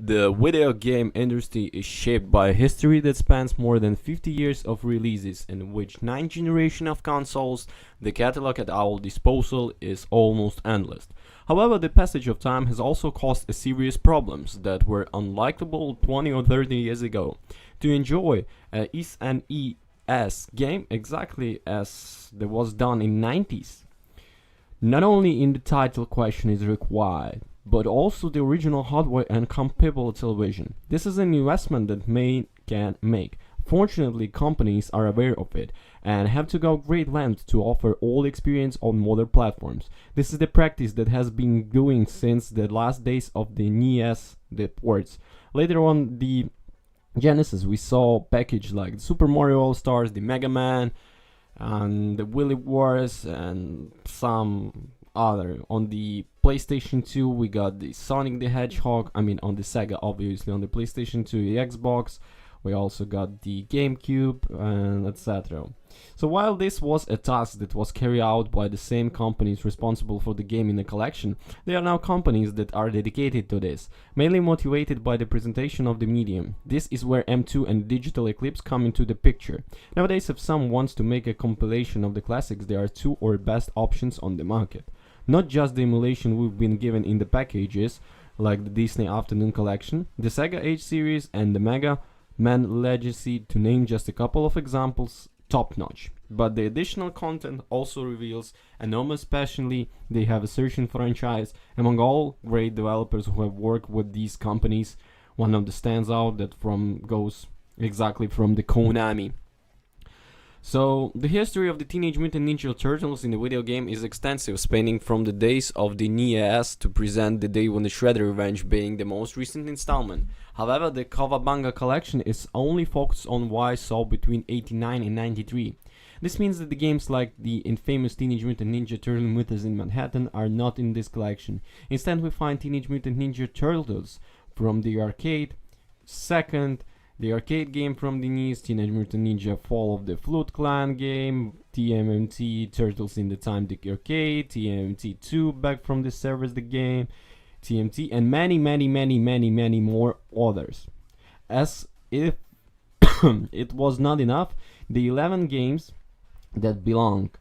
The video game industry is shaped by a history that spans more than 50 years of releases, in which 9 generations of consoles. The catalog at our disposal is almost endless. However, the passage of time has also caused serious problems that were unlikable 20 or 30 years ago. To enjoy a SNES game exactly as it was done in 90s, not only in the title question is required, but also the original hardware and compatible television. This is an investment that may can make. Fortunately, companies are aware of it and have to go great lengths to offer all experience on modern platforms. This is the practice that has been doing since the last days of the NES, the ports. Later on the Genesis, we saw package like Super Mario All Stars, the Mega Man, and the Willy Wars, and some other. On the PlayStation 2, we got the Sonic the Hedgehog. I mean, on the Sega, obviously. On the PlayStation 2, the Xbox. We also got the GameCube, and etc. So while this was a task that was carried out by the same companies responsible for the game in the collection, there are now companies that are dedicated to this, mainly motivated by the presentation of the medium. This is where M2 and Digital Eclipse come into the picture. Nowadays, if someone wants to make a compilation of the classics, there are two or best options on the market. Not just the emulation we've been given in the packages, like the Disney Afternoon Collection, the Sega Age series, and the Mega Man Legacy, to name just a couple of examples, top notch. But the additional content also reveals enormous passion. They have a certain franchise among all great developers who have worked with these companies. One of the stands out that goes exactly from the Konami. So, the history of the Teenage Mutant Ninja Turtles in the video game is extensive, spanning from the days of the NES to present the day when the Shredder Revenge being the most recent installment. However, the Cowabunga collection is only focused on what I saw between 89 and 93. This means that the games like the infamous Teenage Mutant Ninja Turtle Mutants in Manhattan are not in this collection. Instead, we find Teenage Mutant Ninja Turtles from the arcade, second, the arcade game from the NES, Teenage Mutant Ninja Fall of the Flute Clan game, TMNT Turtles in the Time the Arcade, TMNT 2 back from the servers the game, TMT, and many more others. As if it was not enough, the 11 games that belong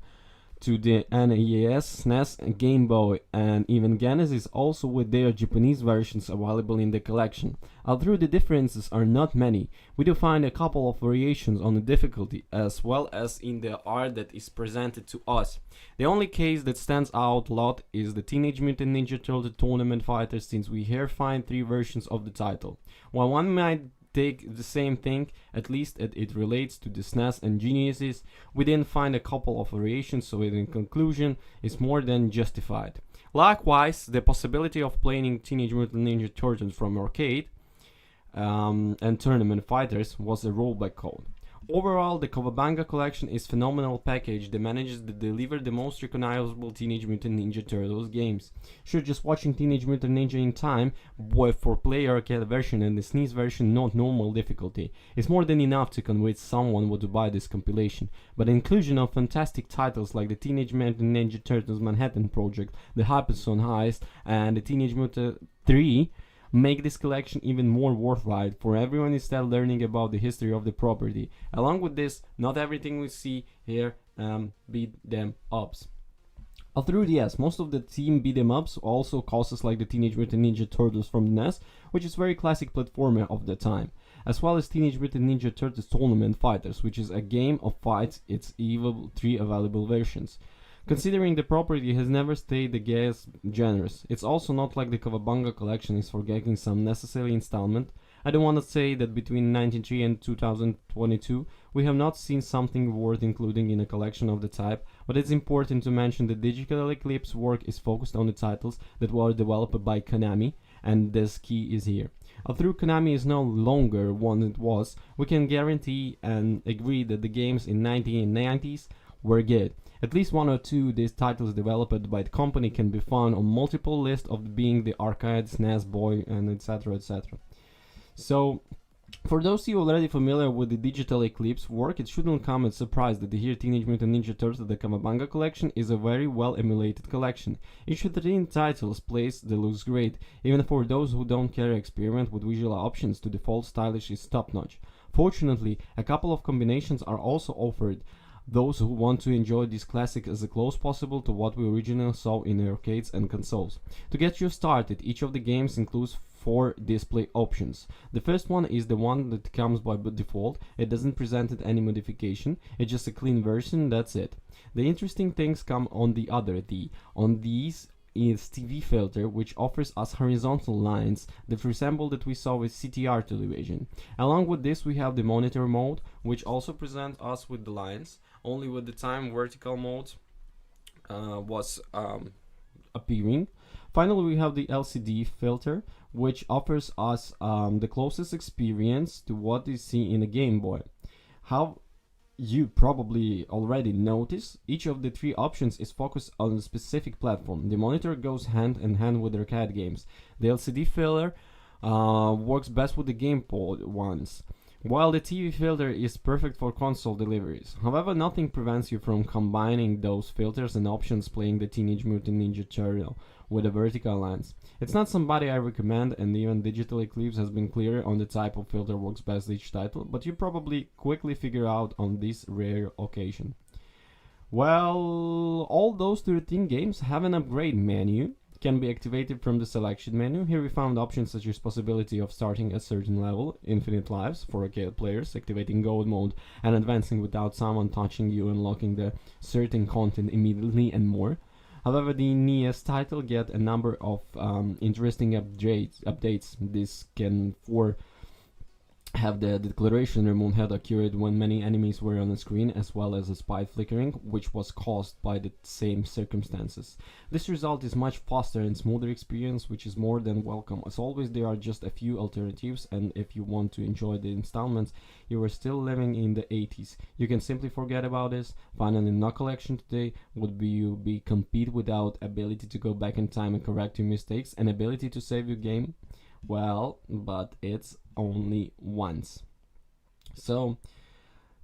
to the NES, SNES, Game Boy, and even Genesis, also with their Japanese versions available in the collection. Although the differences are not many, we do find a couple of variations on the difficulty as well as in the art that is presented to us. The only case that stands out a lot is the Teenage Mutant Ninja Turtle Tournament Fighters, since we here find 3 versions of the title. While one might take the same thing, at least it relates to the SNES and Genesis, we didn't find a couple of variations, so in conclusion is more than justified. Likewise, the possibility of playing Teenage Mutant Ninja Turtles from arcade and Tournament Fighters was a rollback code. Overall, the Cowabunga collection is a phenomenal package that manages to deliver the most recognizable Teenage Mutant Ninja Turtles games. Sure, just watching Teenage Mutant Ninja in time, both for play arcade version and the SNES version not normal difficulty, is more than enough to convince someone would buy this compilation. But the inclusion of fantastic titles like the Teenage Mutant Ninja Turtles Manhattan Project, the Hyperson Heist, and the Teenage Mutant 3 make this collection even more worthwhile for everyone instead learning about the history of the property. Along with this, not everything we see here beat them ups. Through the S, most of the team beat 'em ups also causes like the Teenage Mutant Ninja Turtles from the NES, which is very classic platformer of the time, as well as Teenage Mutant Ninja Turtles Tournament Fighters, which is a game of fights. It's even 3 available versions. Considering the property has never stayed the gas generous, it's also not like the Cowabunga collection is forgetting some necessary installment. I don't want to say that between 1993 and 2022 we have not seen something worth including in a collection of the type, but it's important to mention that Digital Eclipse work is focused on the titles that were developed by Konami, and this key is here. Although Konami is no longer one it was, we can guarantee and agree that the games in 1990s were good. At least 1 or 2 of these titles developed by the company can be found on multiple lists of being the arcade, SNES, Boy, and etc. etc. So, For those of you already familiar with the Digital Eclipse work, it shouldn't come as a surprise that the here Teenage Mutant Ninja Turtles the Cowabunga collection is a very well emulated collection. Each of the 13 titles plays that looks great, even for those who don't care to experiment with visual options to default stylish is top notch. Fortunately, a couple of combinations are also offered. Those who want to enjoy this classic as close possible to what we originally saw in arcades and consoles. To get you started, each of the games includes 4 display options. The first one is the one that comes by default. It doesn't present any modification, it's just a clean version, that's it. The interesting things come on the other. On these is TV filter, which offers us horizontal lines that resemble that we saw with CTR television. Along with this we have the monitor mode, which also presents us with the lines, only with the time vertical mode was appearing. Finally, we have the LCD filter, which offers us the closest experience to what is seen in a Game Boy. How you probably already noticed, each of the 3 options is focused on a specific platform. The monitor goes hand in hand with arcade games. The LCD filter works best with the Game Boy ones, while the TV filter is perfect for console deliveries. However, nothing prevents you from combining those filters and options playing the Teenage Mutant Ninja Turtle with the vertical lines. It's not somebody I recommend, and even Digital Eclipse has been clear on the type of filter works best each title, but you probably quickly figure out on this rare occasion. Well, all those 13 games have an upgrade menu, can be activated from the selection menu. Here we found options such as possibility of starting at certain level, infinite lives for arcade players, activating gold mode and advancing without someone touching you, unlocking the certain content immediately, and more. However, the NES title get a number of interesting updates. This can have the declaration remote head occurred when many enemies were on the screen, as well as a spy flickering, which was caused by the same circumstances. This result is much faster and smoother experience, which is more than welcome. As always, there are just a few alternatives, and if you want to enjoy the installments, you are still living in the 80s. You can simply forget about this. Finally, no collection today would be complete without ability to go back in time and correct your mistakes, and ability to save your game. Well, but it's only once. So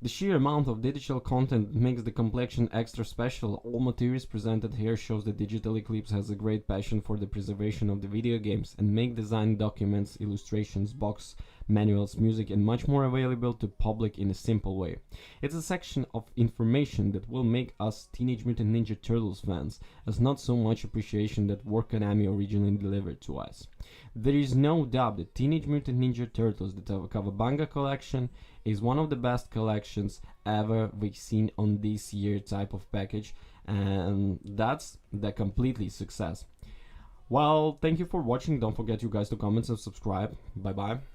the sheer amount of digital content makes the collection extra special. All materials presented here shows that Digital Eclipse has a great passion for the preservation of the video games and make design documents, illustrations, box manuals, music, and much more available to public in a simple way. It's a section of information that will make us Teenage Mutant Ninja Turtles fans, as not so much appreciation that work Konami originally delivered to us. There is no doubt that Teenage Mutant Ninja Turtles, the Cowabunga collection, is one of the best collections ever we've seen on this year type of package, and that's the completely success. Well, thank you for watching. Don't forget you guys to comment and subscribe. Bye bye.